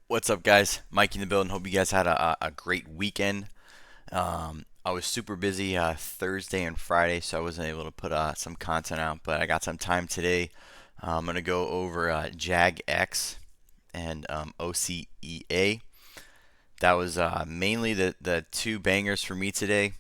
What's up, guys? Mike in the building. Hope you guys had a great weekend. I was super busy Thursday and Friday, so I wasn't able to put some content out, but I got some time today. I'm going to go over JAGX and OCEA. That was mainly the two bangers for me today.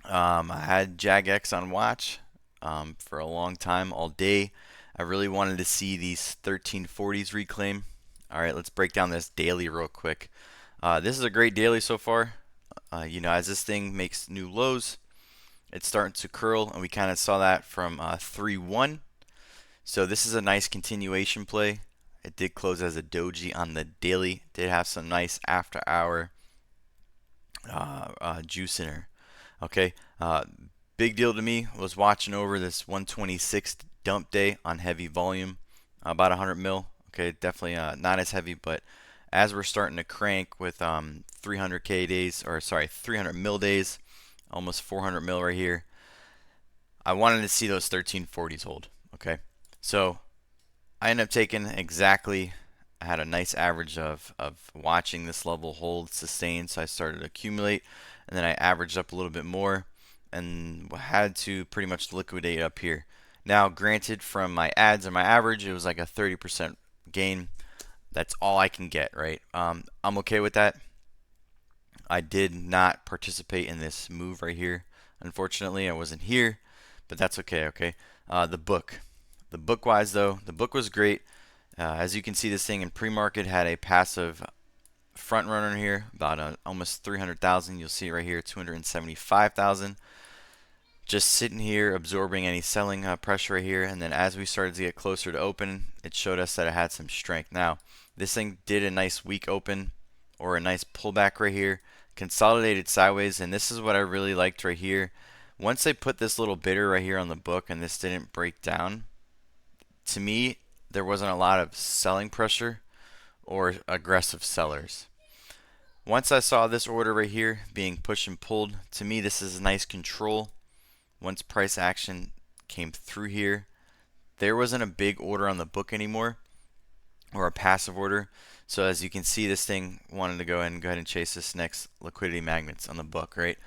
I had JAGX on watch for a long time, all day. I really wanted to see these 1340s reclaim. All right, let's break down this daily real quick. This is a great daily so far. As this thing makes new lows, it's starting to curl, and we kind of saw that from 3-1. So this is a nice continuation play. It did close as a doji on the daily. Did have some nice after hour juice in her. Okay, big deal to me was watching over this 126 dump day on heavy volume, about 100 mil. Okay, definitely not as heavy, but as we're starting to crank with 300k days, or sorry, 300 mil days, almost 400 mil right here. I wanted to see those 1340s hold. Okay, so I ended up taking exactly. I had a nice average of watching this level hold sustain, so I started to accumulate, and then I averaged up a little bit more, and had to pretty much liquidate up here. Now, granted, from my ads and my average, it was like a 30% gain. That's all I can get, right? I'm okay with that. I did not participate in this move right here. Unfortunately, I wasn't here, but that's okay. Okay. The book wise though, the book was great. As you can see, this thing in pre-market had a passive front runner here, about almost 300,000. You'll see it right here, 275,000. Just sitting here, absorbing any selling pressure right here, and then as we started to get closer to open, it showed us that it had some strength. Now, this thing did a nice weak open or a nice pullback right here, consolidated sideways, and this is what I really liked right here. Once they put this little bidder right here on the book and this didn't break down, to me, there wasn't a lot of selling pressure or aggressive sellers. Once I saw this order right here being pushed and pulled, to me this is nice control. Once price action came through here, there wasn't a big order on the book anymore, or a passive order. So as you can see, this thing wanted to go ahead and chase this next liquidity magnets on the book, right?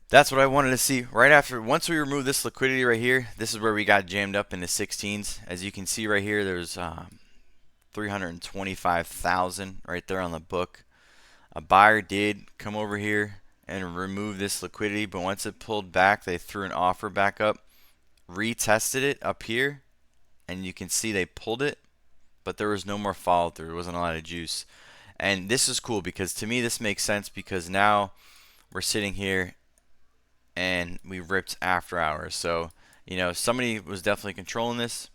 That's what I wanted to see. Right after, once we remove this liquidity right here, this is where we got jammed up in the 16s. As you can see right here, there's 325,000 right there on the book. A buyer did come over here and remove this liquidity, but once it pulled back, they threw an offer back up, retested it up here, and you can see they pulled it, but there was no more follow through. There wasn't a lot of juice. And this is cool because to me this makes sense, because now we're sitting here and we ripped after hours. So, somebody was definitely controlling this.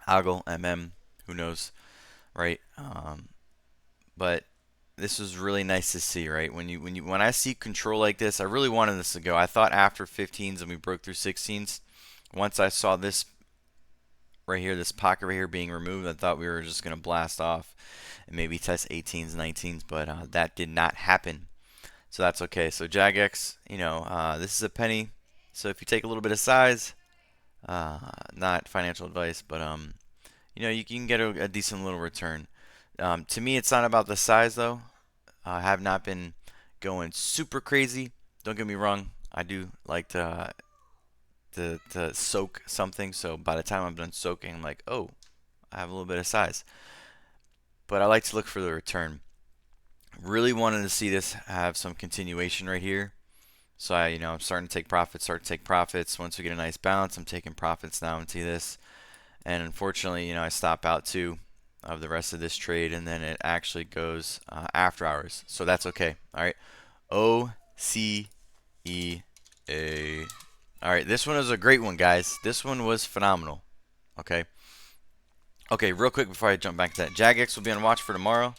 Haggle, who knows, right? But this was really nice to see, right? When I see control like this, I really wanted this to go. I thought after 15s and we broke through 16s, once I saw this right here, this pocket right here being removed, I thought we were just going to blast off and maybe test 18s, 19s, but that did not happen. So that's okay. So JAGX, this is a penny. So if you take a little bit of size, not financial advice, but you can get a decent little return. To me, it's not about the size though. I have not been going super crazy. Don't get me wrong. I do like to soak something. So by the time I'm done soaking, I'm like, oh, I have a little bit of size. But I like to look for the return. Really wanted to see this have some continuation right here. So I'm starting to take profits, Once we get a nice bounce, I'm taking profits now into this. And unfortunately, I stop out too of the rest of this trade, and then it actually goes after hours. So that's okay. All right. OCEA. All right. This one was a great one, guys. This one was phenomenal. Okay. Okay, real quick before I jump back to that. JAGX will be on watch for tomorrow.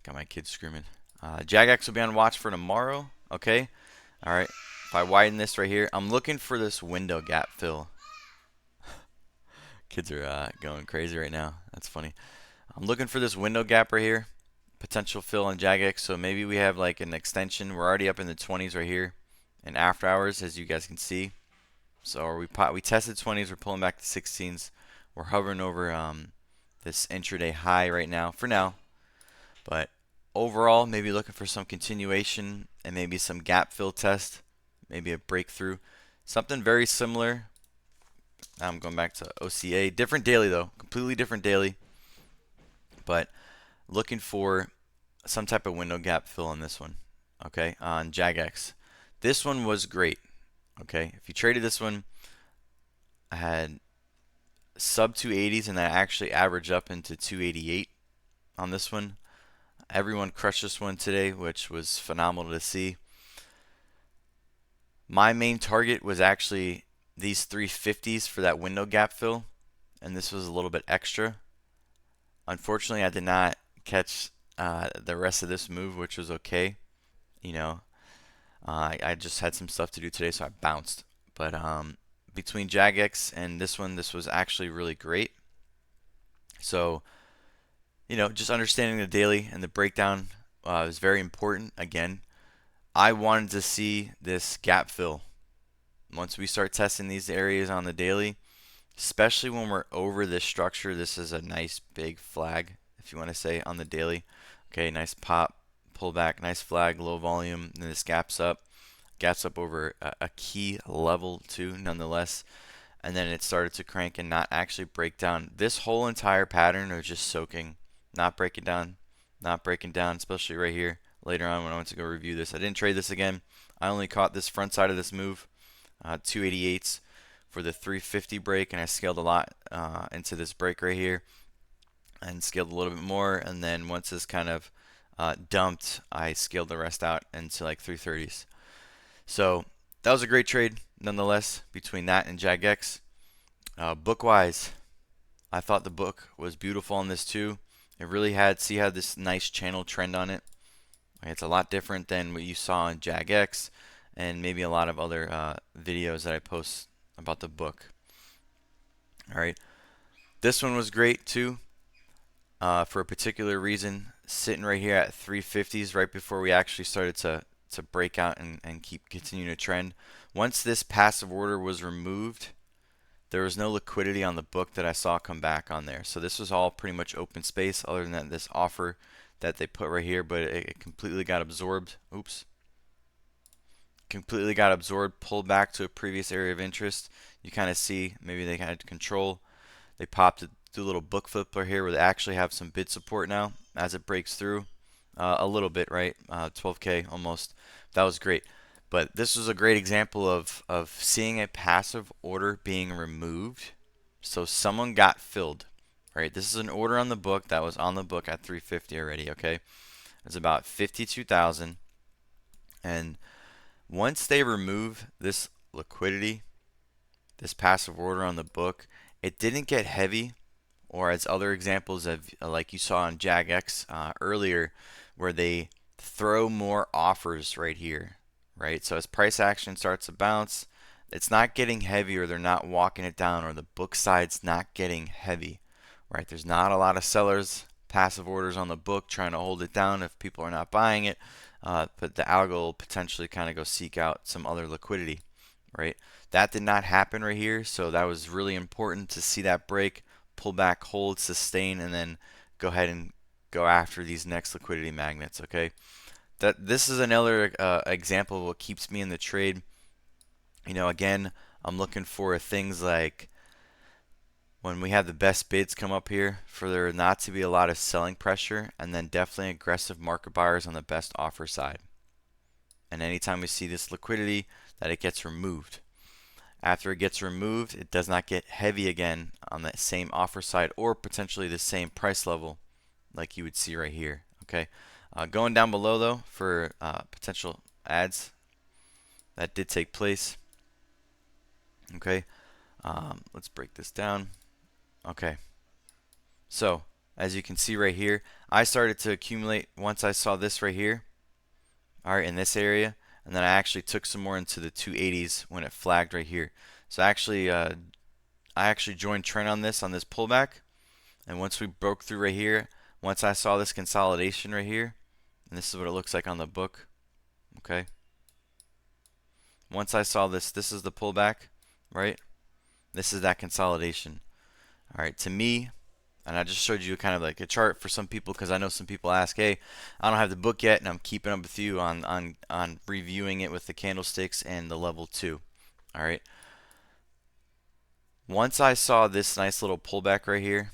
Got my kids screaming. JAGX will be on watch for tomorrow. Okay. All right. If I widen this right here, I'm looking for this window gap fill. Kids are going crazy right now. That's funny. I'm looking for this window gap right here. Potential fill on JAGX. So maybe we have like an extension. We're already up in the 20s right here. And after hours, as you guys can see. So we tested 20s. We're pulling back to 16s. We're hovering over this intraday high right now for now. But overall, maybe looking for some continuation and maybe some gap fill test, maybe a breakthrough. Something very similar. Now I'm going back to OCEA. Different daily though, completely different daily. But looking for some type of window gap fill on this one. Okay, on JAGX. This one was great. Okay, if you traded this one, I had sub 280s and I actually averaged up into 288 on this one. Everyone crushed this one today, which was phenomenal to see. My main target was actually these 350s for that window gap fill, and this was a little bit extra. Unfortunately, I did not catch the rest of this move, which was okay. You know, I just had some stuff to do today, so I bounced. But between JAGX and this one, this was actually really great. So, you know, just understanding the daily and the breakdown is very important. Again, I wanted to see this gap fill. Once we start testing these areas on the daily, especially when we're over this structure, this is a nice big flag, if you want to say, on the daily. Okay, nice pop, pull back, nice flag, low volume, and this gaps up over a key level too, nonetheless. And then it started to crank and not actually break down. This whole entire pattern of just soaking, not breaking down, especially right here. Later on when I went to go review this, I didn't trade this again. I only caught this front side of this move, 288s for the 350 break, and I scaled a lot into this break right here and scaled a little bit more, and then once this kind of dumped, I scaled the rest out into like 330s. So that was a great trade nonetheless between that and JAGX. Book-wise, I thought the book was beautiful on this too. It really had this nice channel trend on it. It's a lot different than what you saw in JAGX and maybe a lot of other videos that I post about the book. All right, this one was great too for a particular reason. Sitting right here at 350s right before we actually started to break out and keep continuing to trend. Once this passive order was removed, there was no liquidity on the book that I saw come back on there. So this was all pretty much open space other than this offer that they put right here, but it completely got absorbed. Oops. Completely got absorbed, pulled back to a previous area of interest. You kind of see maybe they had control. They popped it, do a little book flipper here where they actually have some bid support now as it breaks through a little bit, right? 12K almost. That was great. But this was a great example of seeing a passive order being removed. So someone got filled, right? This is an order on the book that was on the book at 350 already, okay? It's about 52,000. And once they remove this liquidity, this passive order on the book, it didn't get heavy, or as other examples of like you saw on JAGX earlier, where they throw more offers right here, right? So as price action starts to bounce, it's not getting heavy, or they're not walking it down, or the book side's not getting heavy, right? There's not a lot of sellers, passive orders on the book trying to hold it down if people are not buying it, but the algo will potentially kind of go seek out some other liquidity, right? That did not happen right here, so that was really important to see that break, pull back, hold, sustain, and then go ahead and go after these next liquidity magnets, okay? This is another example of what keeps me in the trade. You know, again, I'm looking for things like when we have the best bids come up here, for there not to be a lot of selling pressure, and then definitely aggressive market buyers on the best offer side. And anytime we see this liquidity, that it gets removed. After it gets removed, it does not get heavy again on that same offer side, or potentially the same price level like you would see right here. Okay, going down below though for potential ads that did take place. Okay, let's break this down. Okay, so as you can see right here, I started to accumulate once I saw this right here, all right, in this area, and then I actually took some more into the 280s when it flagged right here. So actually I actually joined trend on this pullback, and once we broke through right here, once I saw this consolidation right here, and this is what it looks like on the book, okay? Once I saw this, this is the pullback, right? This is that consolidation. All right, to me, And I just showed you kind of like a chart for some people, because I know some people ask, hey, I don't have the book yet, and I'm keeping up with you on reviewing it with the candlesticks and the level 2. All right. Once I saw this nice little pullback right here,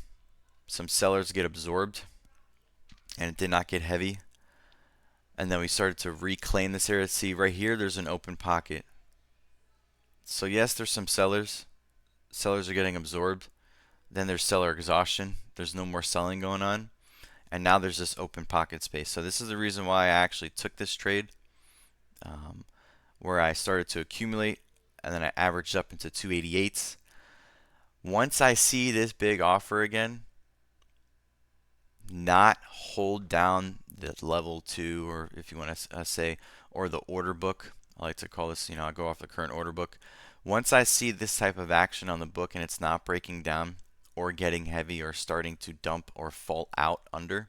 some sellers get absorbed, and it did not get heavy. And then we started to reclaim this area. See right here, there's an open pocket. So yes, there's some sellers. Sellers are getting absorbed. Then there's seller exhaustion. There's no more selling going on. And now there's this open pocket space. So this is the reason why I actually took this trade, where I started to accumulate, and then I averaged up into 288s. Once I see this big offer again, not hold down the level 2, or if you want to say, or the order book. I like to call this, I go off the current order book. Once I see this type of action on the book and it's not breaking down or getting heavy or starting to dump or fall out under,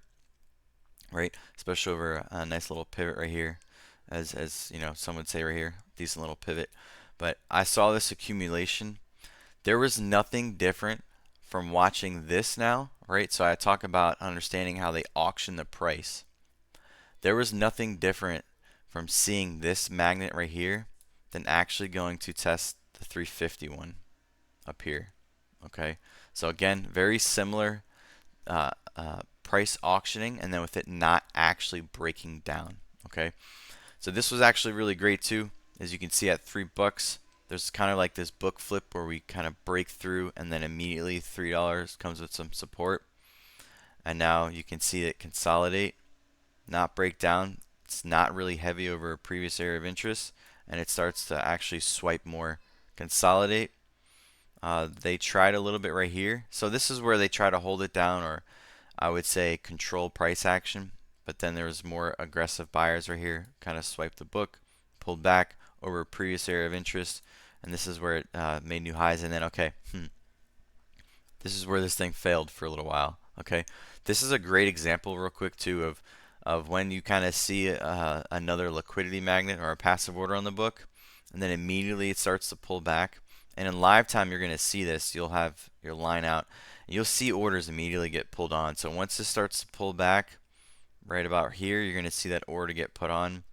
right? Especially over a nice little pivot right here, as some would say right here, decent little pivot. But I saw this accumulation. There was nothing different from watching this now, right? So I talk about understanding how they auction the price. There was nothing different from seeing this magnet right here than actually going to test the 350 one up here. Okay, so again, very similar price auctioning, and then with it not actually breaking down. Okay, so this was actually really great too. As you can see at $3, there's kind of like this book flip where we kind of break through, and then immediately $3 comes with some support. And now you can see it consolidate, not break down. It's not really heavy over a previous area of interest, and it starts to actually swipe more, consolidate. They tried a little bit right here. So this is where they try to hold it down, or I would say control price action. But then there was more aggressive buyers right here, kind of swiped the book, pulled back over a previous area of interest, and this is where it made new highs. And then this is where this thing failed for a little while. Okay, this is a great example, real quick too, of when you kind of see another liquidity magnet or a passive order on the book, and then immediately it starts to pull back. And in live time, you're going to see this. You'll have your line out, and you'll see orders immediately get pulled on. So once this starts to pull back, right about here, you're going to see that order get put on.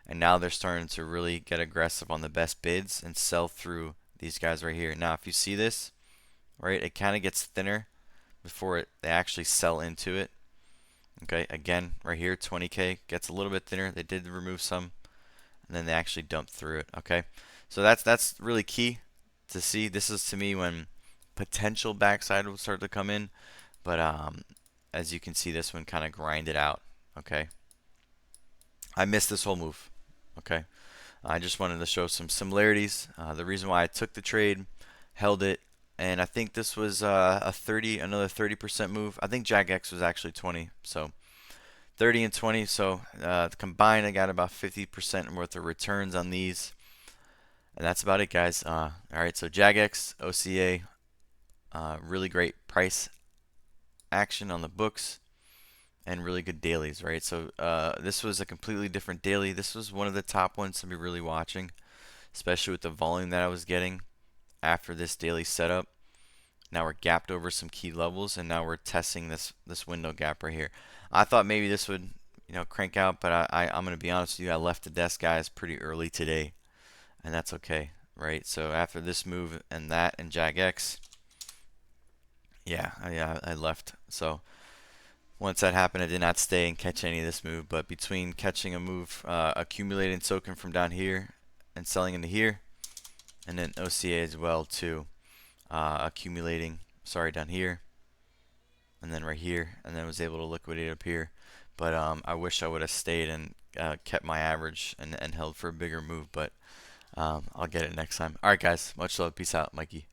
And now they're starting to really get aggressive on the best bids and sell through these guys right here. Now, if you see this, right, it kind of gets thinner before they actually sell into it. Okay, again, right here, 20K gets a little bit thinner. They did remove some, and then they actually dumped through it. Okay, so that's really key to see. This is, to me, when potential backside will start to come in, but as you can see, this one kind of grinded out. Okay, I missed this whole move. Okay, I just wanted to show some similarities. The reason why I took the trade, held it, and I think this was another 30% move. I think JAGX was actually 20, so 30 and 20. So combined, I got about 50% worth of returns on these, and that's about it, guys. All right, so JAGX, OCEA, really great price action on the books, and really good dailies, right? So this was a completely different daily. This was one of the top ones to be really watching, especially with the volume that I was getting after this daily setup. Now we're gapped over some key levels, and now we're testing this window gap right here. I thought maybe this would crank out, but I'm going to be honest with you, I left the desk, guys, pretty early today, and that's okay, right? So after this move and that and JAGX, yeah, I left. So once that happened, I did not stay and catch any of this move, but between catching a move, accumulating, soaking from down here and selling into here, and then OCEA as well too, accumulating, down here, and then right here, and then was able to liquidate up here. But I wish I would have stayed and kept my average and held for a bigger move, but I'll get it next time. Alright, guys, much love, peace out, Mikey.